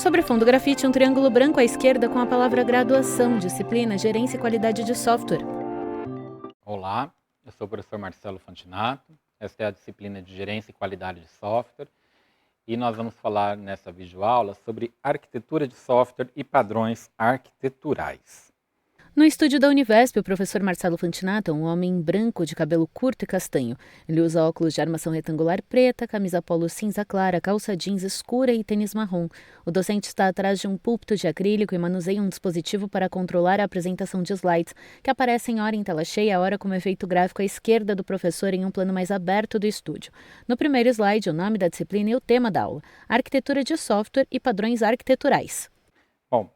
Sobre fundo grafite, um triângulo branco à esquerda com a palavra graduação, disciplina, gerência e qualidade de software. Olá, eu sou o professor Marcelo Fantinato, esta é a disciplina de Gerência e Qualidade de Software e nós vamos falar nessa videoaula sobre arquitetura de software e padrões arquiteturais. No estúdio da Univesp, o professor Marcelo Fantinato é um homem branco de cabelo curto e castanho. Ele usa óculos de armação retangular preta, camisa polo cinza clara, calça jeans escura e tênis marrom. O docente está atrás de um púlpito de acrílico e manuseia um dispositivo para controlar a apresentação de slides, que aparecem ora em tela cheia, ora como efeito gráfico à esquerda do professor em um plano mais aberto do estúdio. No primeiro slide, o nome da disciplina e o tema da aula: Arquitetura de software e padrões arquiteturais. Bom,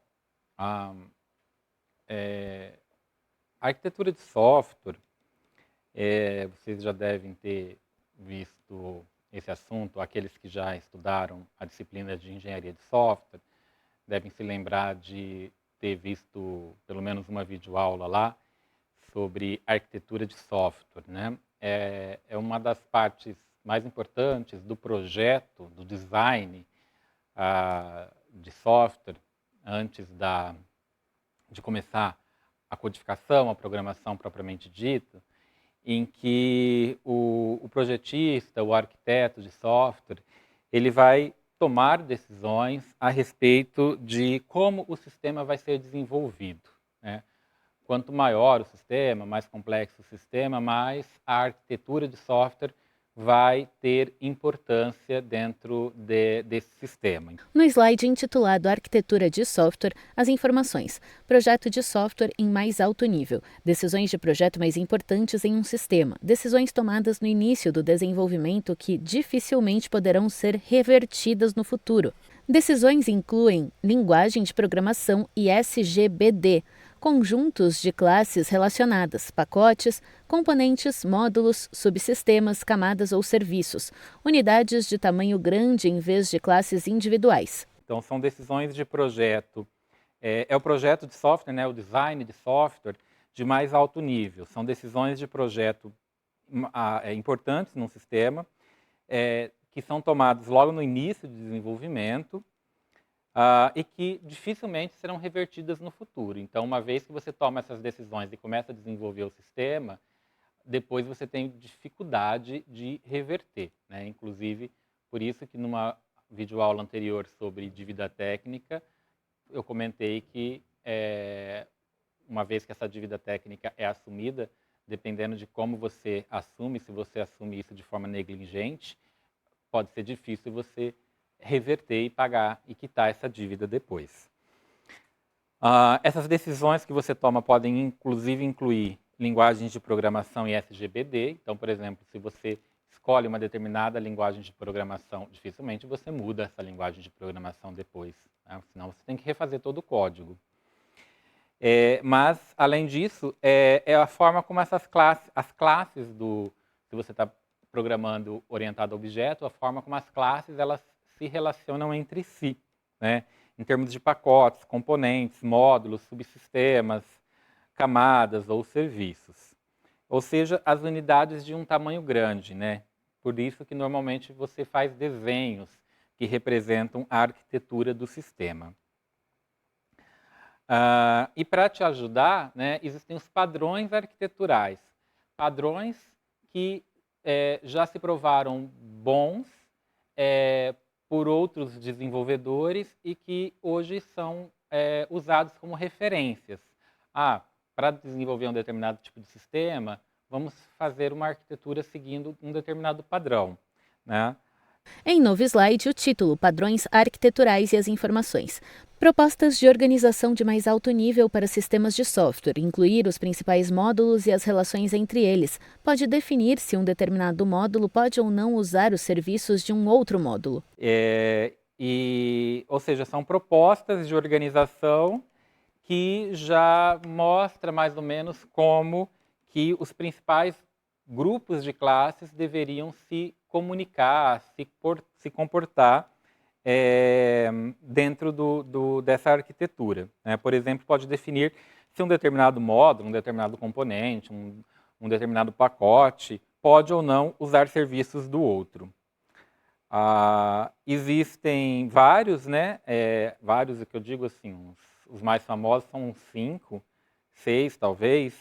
a arquitetura de software, vocês já devem ter visto esse assunto, aqueles que já estudaram a disciplina de engenharia de software, devem se lembrar de ter visto pelo menos uma videoaula lá sobre arquitetura de software, né? É uma das partes mais importantes do projeto, do design de software, antes de começar a codificação, a programação propriamente dita, em que o projetista, o arquiteto de software, ele vai tomar decisões a respeito de como o sistema vai ser desenvolvido, né? Quanto maior o sistema, mais complexo o sistema, mais a arquitetura de software vai ter importância dentro desse sistema. No slide intitulado Arquitetura de Software, as informações: projeto de software em mais alto nível, decisões de projeto mais importantes em um sistema, decisões tomadas no início do desenvolvimento que dificilmente poderão ser revertidas no futuro. Decisões incluem linguagem de programação e SGBD, conjuntos de classes relacionadas, pacotes, componentes, módulos, subsistemas, camadas ou serviços, unidades de tamanho grande em vez de classes individuais. Então, são decisões de projeto. É o projeto de software, né, o design de software de mais alto nível. São decisões de projeto importantes num sistema, que são tomadas logo no início do desenvolvimento, e que dificilmente serão revertidas no futuro. Então, uma vez que você toma essas decisões e começa a desenvolver o sistema, depois você tem dificuldade de reverter, né? Inclusive, por isso que numa videoaula anterior sobre dívida técnica, eu comentei que uma vez que essa dívida técnica é assumida, dependendo de como você assume, se você assume isso de forma negligente, pode ser difícil você reverter e pagar e quitar essa dívida depois. Essas decisões que você toma podem inclusive incluir linguagens de programação e SGBD. Então, por exemplo, se você escolhe uma determinada linguagem de programação, dificilmente você muda essa linguagem de programação depois, né? Senão você tem que refazer todo o código. Mas, além disso, é a forma como as classes se você está programando orientado a objeto, a forma como as classes elas se relacionam entre si, né? Em termos de pacotes, componentes, módulos, subsistemas, camadas ou serviços. Ou seja, as unidades de um tamanho grande, né? Por isso que normalmente você faz desenhos que representam a arquitetura do sistema. E para te ajudar, né, existem os padrões arquiteturais. Padrões que já se provaram bons por outros desenvolvedores e que hoje são usados como referências. Para desenvolver um determinado tipo de sistema, vamos fazer uma arquitetura seguindo um determinado padrão, né? Em novo slide, o título: Padrões arquiteturais e as informações. Propostas de organização de mais alto nível para sistemas de software, incluir os principais módulos e as relações entre eles. Pode definir se um determinado módulo pode ou não usar os serviços de um outro módulo. Ou seja, são propostas de organização que já mostra mais ou menos como que os principais grupos de classes deveriam se comunicar, se comportar dentro dessa arquitetura, né? Por exemplo, pode definir se um determinado módulo, um determinado componente, um determinado pacote pode ou não usar serviços do outro. Existem vários, né? Vários, o que eu digo assim, os mais famosos são uns 5, 6 talvez,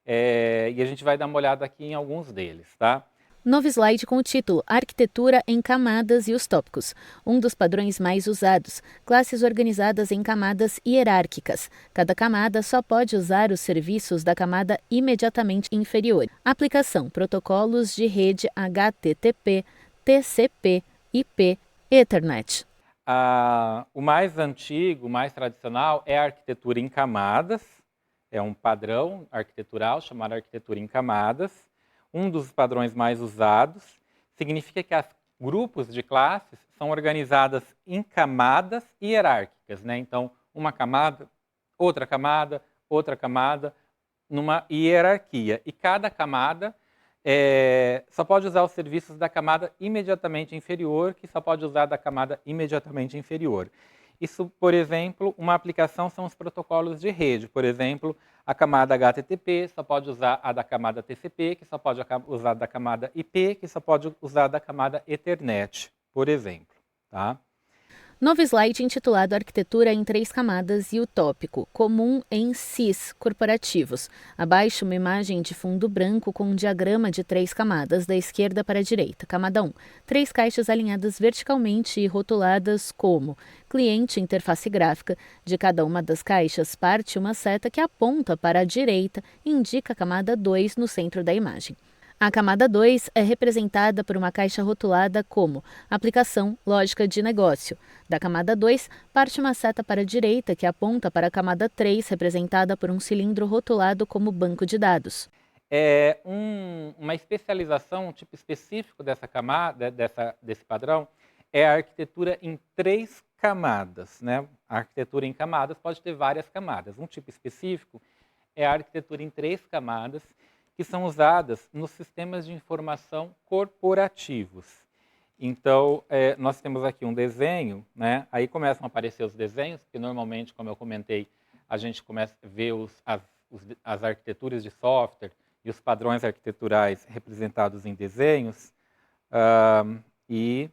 e a gente vai dar uma olhada aqui em alguns deles, tá? Novo slide com o título Arquitetura em Camadas e os Tópicos. Um dos padrões mais usados. Classes organizadas em camadas hierárquicas. Cada camada só pode usar os serviços da camada imediatamente inferior. Aplicação: protocolos de rede HTTP, TCP, IP, Ethernet. O mais antigo, o mais tradicional é a arquitetura em camadas. É um padrão arquitetural chamado arquitetura em camadas. Um dos padrões mais usados significa que os grupos de classes são organizadas em camadas hierárquicas, né? Então, uma camada, outra camada, numa hierarquia. E cada camada só pode usar os serviços da camada imediatamente inferior, que só pode usar da camada imediatamente inferior. Isso, por exemplo, uma aplicação são os protocolos de rede. Por exemplo, a camada HTTP só pode usar a da camada TCP, que só pode usar da camada IP, que só pode usar da camada Ethernet, por exemplo. Tá? Novo slide intitulado Arquitetura em 3 camadas e o tópico, comum em CIS corporativos. Abaixo, uma imagem de fundo branco com um diagrama de 3 camadas, da esquerda para a direita. Camada 1. 3 caixas alinhadas verticalmente e rotuladas como cliente interface gráfica. De cada uma das caixas parte uma seta que aponta para a direita e indica a camada 2 no centro da imagem. A camada 2 é representada por uma caixa rotulada como aplicação lógica de negócio. Da camada 2, parte uma seta para a direita que aponta para a camada 3, representada por um cilindro rotulado como banco de dados. Uma especialização, um tipo específico dessa camada, desse padrão, é a arquitetura em 3 camadas. Né? A arquitetura em camadas pode ter várias camadas. Um tipo específico é a arquitetura em 3 camadas, que são usadas nos sistemas de informação corporativos. Então, nós temos aqui um desenho, né? Aí começam a aparecer os desenhos, porque normalmente, como eu comentei, a gente começa a ver as arquiteturas de software e os padrões arquiteturais representados em desenhos. E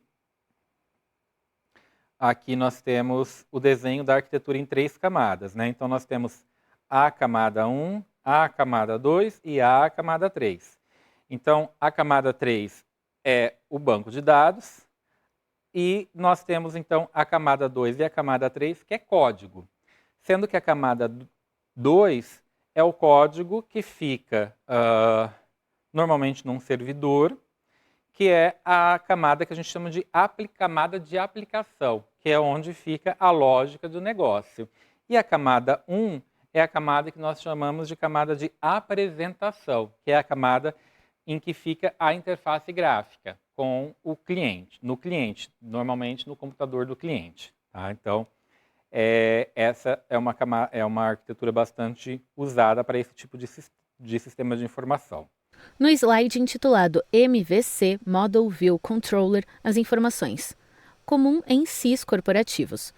aqui nós temos o desenho da arquitetura em 3 camadas. Né? Então, nós temos a camada 1, a camada 2 e a camada 3. Então, a camada 3 é o banco de dados e nós temos, então, a camada 2 e a camada 3, que é código. Sendo que a camada 2 é o código que fica normalmente num servidor, que é a camada que a gente chama de camada de aplicação, que é onde fica a lógica do negócio. E a camada 1 é a camada que nós chamamos de camada de apresentação, que é a camada em que fica a interface gráfica com o cliente, normalmente no computador do cliente. Tá? Então, essa é uma arquitetura bastante usada para esse tipo de sistema de informação. No slide intitulado MVC Model View Controller, as informações. Comum em CIS corporativos.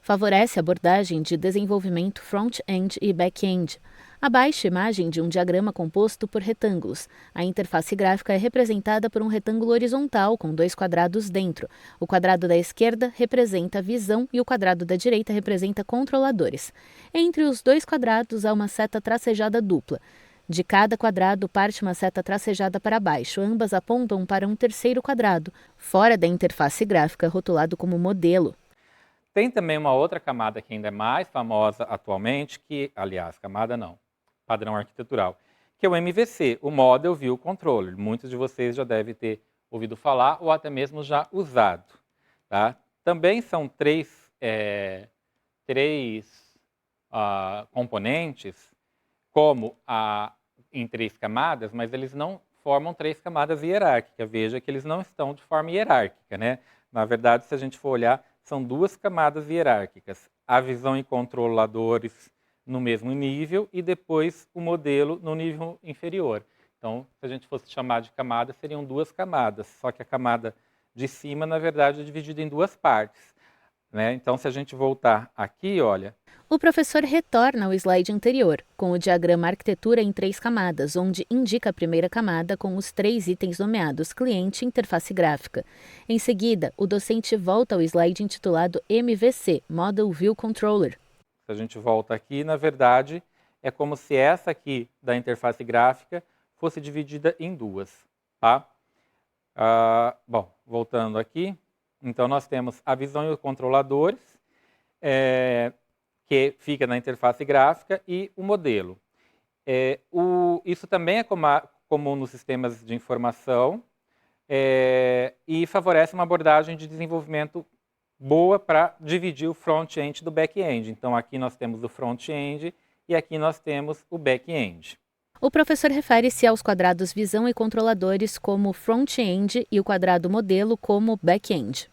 Favorece a abordagem de desenvolvimento front-end e back-end. Abaixo, imagem de um diagrama composto por retângulos. A interface gráfica é representada por um retângulo horizontal com 2 quadrados dentro. O quadrado da esquerda representa visão e o quadrado da direita representa controladores. Entre os 2 quadrados há uma seta tracejada dupla. De cada quadrado parte uma seta tracejada para baixo. Ambas apontam para um terceiro quadrado, fora da interface gráfica, rotulado como modelo. Tem também uma outra camada que ainda é mais famosa atualmente, padrão arquitetural, que é o MVC, o Model View Controller. Muitos de vocês já devem ter ouvido falar ou até mesmo já usado. Tá? Também são três componentes, como em 3 camadas, mas eles não formam 3 camadas hierárquicas. Veja que eles não estão de forma hierárquica. Né? Na verdade, se a gente for olhar, são 2 camadas hierárquicas. A visão e controladores no mesmo nível e depois o modelo no nível inferior. Então, se a gente fosse chamar de camada, seriam 2 camadas, só que a camada de cima, na verdade, é dividida em 2 partes. Né? Então, se a gente voltar aqui, olha... O professor retorna ao slide anterior, com o diagrama arquitetura em 3 camadas, onde indica a primeira camada com os 3 itens nomeados cliente e interface gráfica. Em seguida, o docente volta ao slide intitulado MVC, Model View Controller. Se a gente volta aqui, na verdade, é como se essa aqui da interface gráfica fosse dividida em duas, tá? Bom, voltando aqui, então nós temos a visão e os controladores, que fica na interface gráfica, e o modelo. Isso também é comum nos sistemas de informação e favorece uma abordagem de desenvolvimento boa para dividir o front-end do back-end. Então, aqui nós temos o front-end e aqui nós temos o back-end. O professor refere-se aos quadrados visão e controladores como front-end e o quadrado modelo como back-end.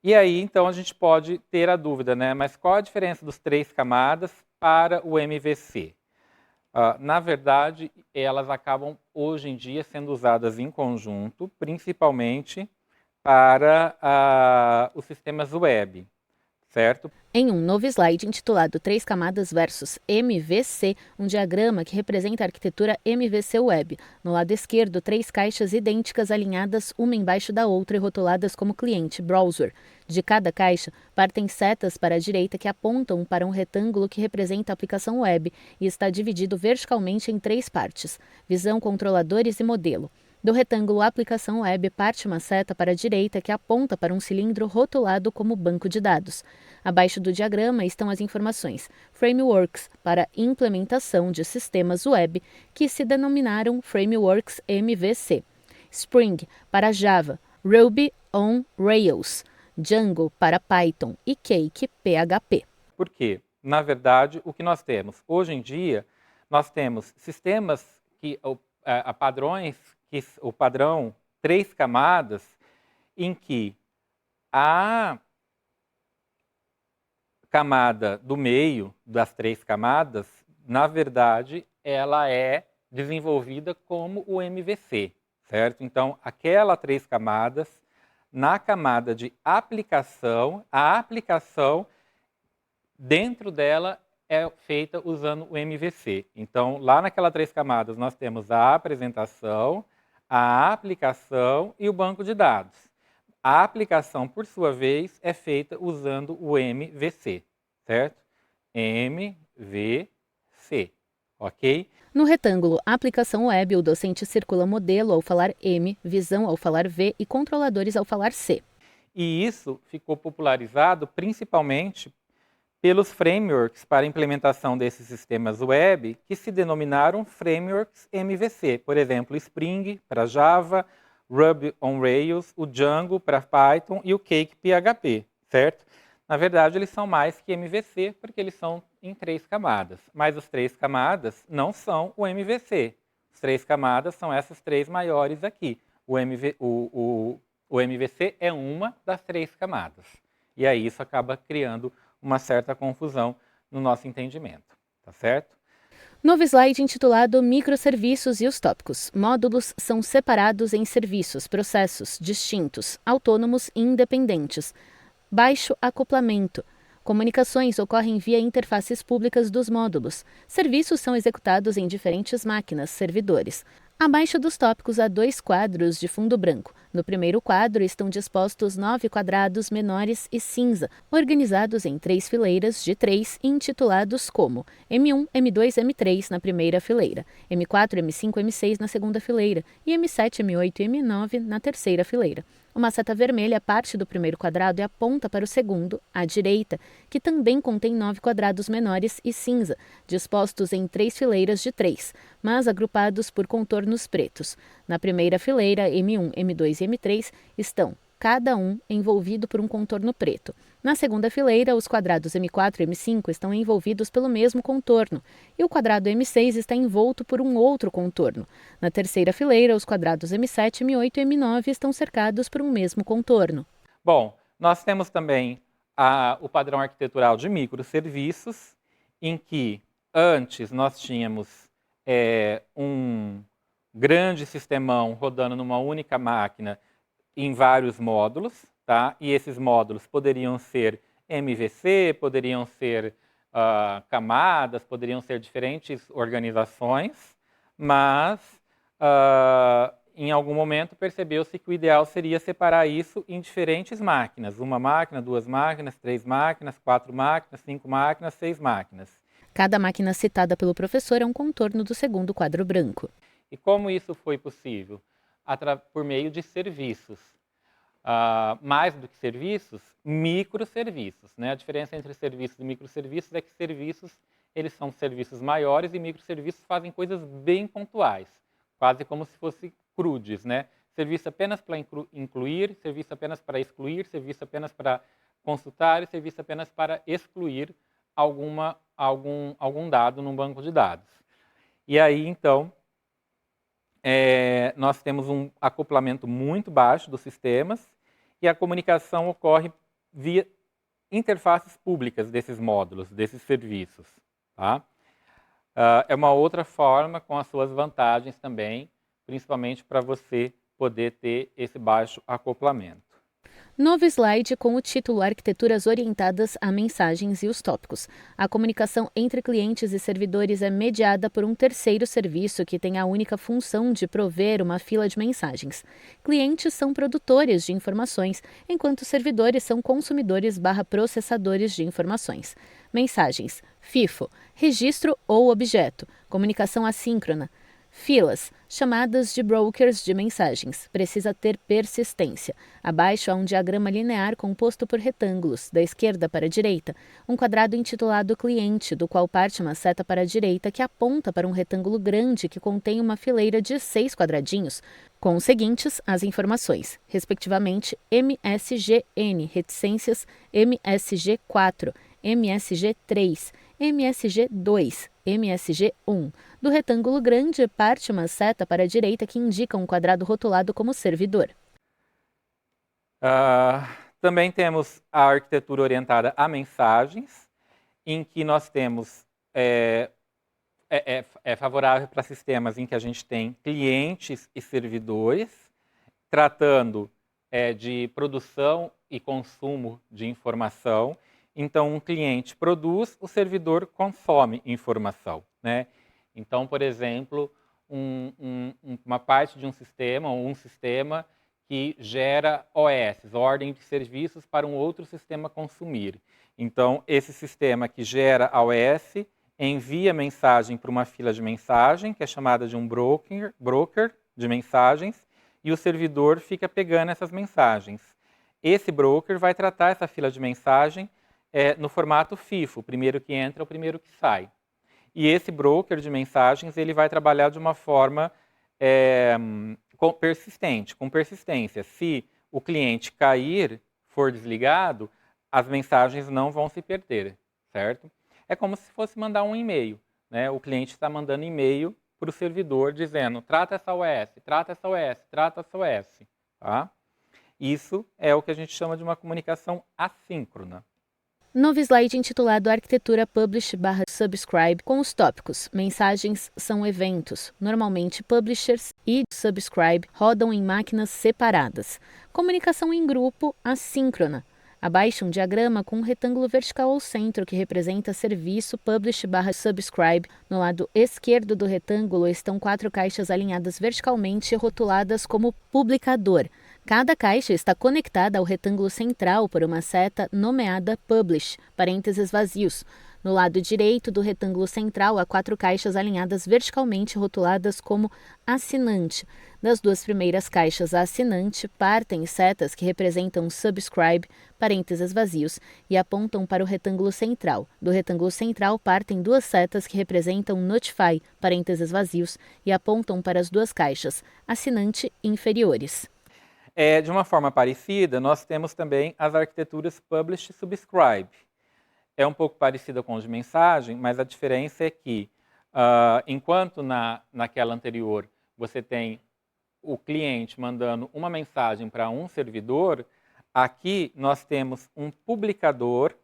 E aí, então, a gente pode ter a dúvida, né? Mas qual a diferença dos 3 camadas para o MVC? Na verdade, elas acabam, hoje em dia, sendo usadas em conjunto, principalmente para os sistemas web, certo? Em um novo slide intitulado 3 camadas versus MVC, um diagrama que representa a arquitetura MVC Web. No lado esquerdo, 3 caixas idênticas alinhadas uma embaixo da outra e rotuladas como cliente, browser. De cada caixa, partem setas para a direita que apontam para um retângulo que representa a aplicação web e está dividido verticalmente em 3 partes: visão, controladores e modelo. Do retângulo aplicação web parte uma seta para a direita que aponta para um cilindro rotulado como banco de dados. Abaixo do diagrama estão as informações Frameworks para implementação de sistemas web que se denominaram Frameworks MVC, Spring para Java, Ruby on Rails, Django para Python e Cake PHP. Por quê? Na verdade, o que nós temos? Hoje em dia, nós temos sistemas padrões, o padrão 3 camadas, em que a camada do meio das 3 camadas, na verdade, ela é desenvolvida como o MVC, certo? Então, aquela 3 camadas, na camada de aplicação, a aplicação dentro dela é feita usando o MVC. Então, lá naquela 3 camadas, nós temos a apresentação, a aplicação e o banco de dados. A aplicação, por sua vez, é feita usando o MVC, certo? MVC, ok? No retângulo Aplicação Web, o docente circula modelo ao falar M, visão ao falar V e controladores ao falar C. E isso ficou popularizado principalmente pelos frameworks para implementação desses sistemas web que se denominaram frameworks MVC. Por exemplo, Spring para Java, Ruby on Rails, o Django para Python e o Cake PHP, certo? Na verdade, eles são mais que MVC porque eles são em 3 camadas. Mas os 3 camadas não são o MVC. As 3 camadas são essas 3 maiores aqui. O MVC é uma das 3 camadas. E aí isso acaba criando uma certa confusão no nosso entendimento, tá certo? Novo slide intitulado Microserviços e os tópicos. Módulos são separados em serviços, processos, distintos, autônomos e independentes. Baixo acoplamento. Comunicações ocorrem via interfaces públicas dos módulos. Serviços são executados em diferentes máquinas, servidores. Abaixo dos tópicos há 2 quadros de fundo branco. No primeiro quadro estão dispostos 9 quadrados menores e cinza, organizados em 3 fileiras de 3 e intitulados como M1, M2, M3 na primeira fileira, M4, M5, M6 na segunda fileira e M7, M8 e M9 na terceira fileira. Uma seta vermelha parte do primeiro quadrado e aponta para o segundo, à direita, que também contém 9 quadrados menores e cinza, dispostos em 3 fileiras de 3, mas agrupados por contornos pretos. Na primeira fileira, M1, M2 e M3 estão, cada um, envolvido por um contorno preto. Na segunda fileira, os quadrados M4 e M5 estão envolvidos pelo mesmo contorno, e o quadrado M6 está envolto por um outro contorno. Na terceira fileira, os quadrados M7, M8 e M9 estão cercados por um mesmo contorno. Bom, nós temos também o padrão arquitetural de microserviços, em que antes nós tínhamos um grande sistemão rodando numa única máquina em vários módulos, tá? E esses módulos poderiam ser MVC, poderiam ser camadas, poderiam ser diferentes organizações, mas em algum momento percebeu-se que o ideal seria separar isso em diferentes máquinas. 1 máquina, 2 máquinas, 3 máquinas, 4 máquinas, 5 máquinas, 6 máquinas. Cada máquina citada pelo professor é um contorno do segundo quadro branco. E como isso foi possível? Por meio de serviços. Mais do que serviços, microserviços. Né? A diferença entre serviços e microserviços é que serviços, eles são serviços maiores e microserviços fazem coisas bem pontuais, quase como se fossem crudes. Né? Serviço apenas para incluir, serviço apenas para excluir, serviço apenas para consultar e serviço apenas para excluir algum dado num banco de dados. E aí, então, nós temos um acoplamento muito baixo dos sistemas e a comunicação ocorre via interfaces públicas desses módulos, desses serviços. Tá? É uma outra forma com as suas vantagens também, principalmente para você poder ter esse baixo acoplamento. Novo slide com o título Arquiteturas orientadas a mensagens e os tópicos. A comunicação entre clientes e servidores é mediada por um terceiro serviço que tem a única função de prover uma fila de mensagens. Clientes são produtores de informações, enquanto servidores são consumidores/processadores de informações. Mensagens: FIFO, registro ou objeto, comunicação assíncrona. Filas, chamadas de brokers de mensagens, precisa ter persistência. Abaixo há um diagrama linear composto por retângulos, da esquerda para a direita, um quadrado intitulado cliente, do qual parte uma seta para a direita que aponta para um retângulo grande que contém uma fileira de 6 quadradinhos, com os seguintes as informações, respectivamente MSGN, reticências MSG4, MSG3, MSG2, MSG1. Do retângulo grande, parte uma seta para a direita que indica um quadrado rotulado como servidor. Também temos a arquitetura orientada a mensagens, em que nós temos, é favorável para sistemas em que a gente tem clientes e servidores, tratando de produção e consumo de informação. Então, um cliente produz, o servidor consome informação. Né? Então, por exemplo, uma parte de um sistema, ou um sistema que gera OS, ordem de serviços, para um outro sistema consumir. Então, esse sistema que gera a OS envia mensagem para uma fila de mensagem, que é chamada de um broker de mensagens, e o servidor fica pegando essas mensagens. Esse broker vai tratar essa fila de mensagem no formato FIFO, o primeiro que entra é o primeiro que sai. E esse broker de mensagens ele vai trabalhar de uma forma com persistência. Se o cliente cair, for desligado, as mensagens não vão se perder, certo? É como se fosse mandar um e-mail. Né? O cliente está mandando e-mail para o servidor dizendo, trata essa OS, trata essa OS, trata essa OS. Tá? Isso é o que a gente chama de uma comunicação assíncrona. Novo slide intitulado Arquitetura Publish/Subscribe com os tópicos. Mensagens são eventos. Normalmente, publishers e subscribe rodam em máquinas separadas. Comunicação em grupo assíncrona. Abaixo um diagrama com um retângulo vertical ao centro que representa serviço Publish/Subscribe. No lado esquerdo do retângulo estão 4 caixas alinhadas verticalmente e rotuladas como publicador. Cada caixa está conectada ao retângulo central por uma seta nomeada Publish, parênteses vazios. No lado direito do retângulo central há 4 caixas alinhadas verticalmente rotuladas como assinante. Das 2 primeiras caixas assinante partem setas que representam Subscribe, parênteses vazios, e apontam para o retângulo central. Do retângulo central partem 2 setas que representam Notify, parênteses vazios, e apontam para as 2 caixas assinante inferiores. De uma forma parecida, nós temos também as arquiteturas Publish e Subscribe. É um pouco parecida com os de mensagem, mas a diferença é que, enquanto naquela anterior você tem o cliente mandando uma mensagem para um servidor, aqui nós temos um publicador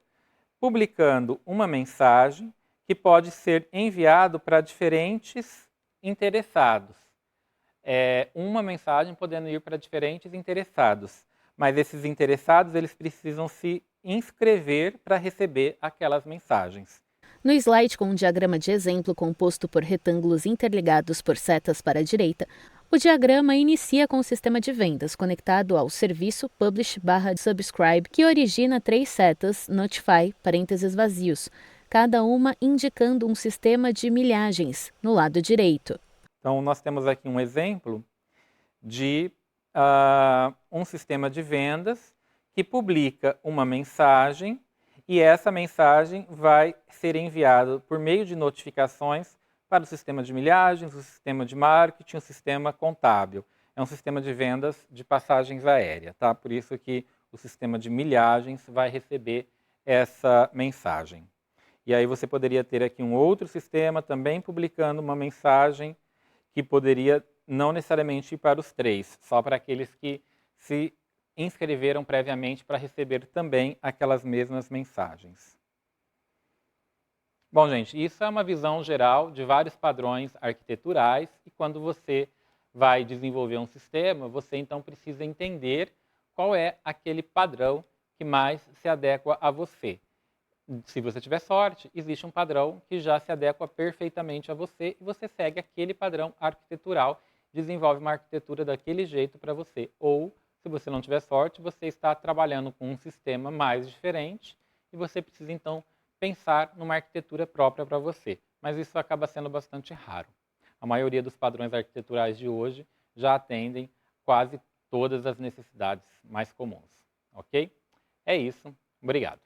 publicando uma mensagem que pode ser enviado para diferentes interessados. Uma mensagem podendo ir para diferentes interessados, mas esses interessados eles precisam se inscrever para receber aquelas mensagens. No slide com um diagrama de exemplo composto por retângulos interligados por setas para a direita, o diagrama inicia com o sistema de vendas conectado ao serviço Publish/Subscribe, que origina 3 setas Notify, parênteses vazios, cada uma indicando um sistema de milhagens no lado direito. Então, nós temos aqui um exemplo de um sistema de vendas que publica uma mensagem e essa mensagem vai ser enviada por meio de notificações para o sistema de milhagens, o sistema de marketing, o sistema contábil. É um sistema de vendas de passagens aéreas, tá? Por isso que o sistema de milhagens vai receber essa mensagem. E aí você poderia ter aqui um outro sistema também publicando uma mensagem que poderia não necessariamente ir para os 3, só para aqueles que se inscreveram previamente para receber também aquelas mesmas mensagens. Bom, gente, isso é uma visão geral de vários padrões arquiteturais e quando você vai desenvolver um sistema, você então precisa entender qual é aquele padrão que mais se adequa a você. Se você tiver sorte, existe um padrão que já se adequa perfeitamente a você e você segue aquele padrão arquitetural, desenvolve uma arquitetura daquele jeito para você. Ou, se você não tiver sorte, você está trabalhando com um sistema mais diferente e você precisa então pensar numa arquitetura própria para você. Mas isso acaba sendo bastante raro. A maioria dos padrões arquiteturais de hoje já atendem quase todas as necessidades mais comuns. Ok? É isso. Obrigado.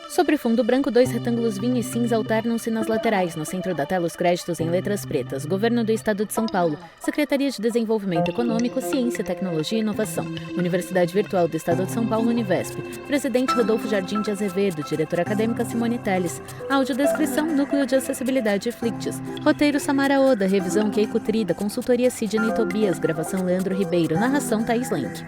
Sobre fundo branco, 2 retângulos vinho e cinza alternam-se nas laterais. No centro da tela, os créditos em letras pretas. Governo do Estado de São Paulo. Secretaria de Desenvolvimento Econômico, Ciência, Tecnologia e Inovação. Universidade Virtual do Estado de São Paulo, Univesp. Presidente Rodolfo Jardim de Azevedo. Diretora acadêmica Simone Telles. Audiodescrição, Núcleo de Acessibilidade Flicts. Roteiro Samara Oda. Revisão Keiko Trida. Consultoria Sidney Tobias. Gravação Leandro Ribeiro. Narração Thaís Lenk.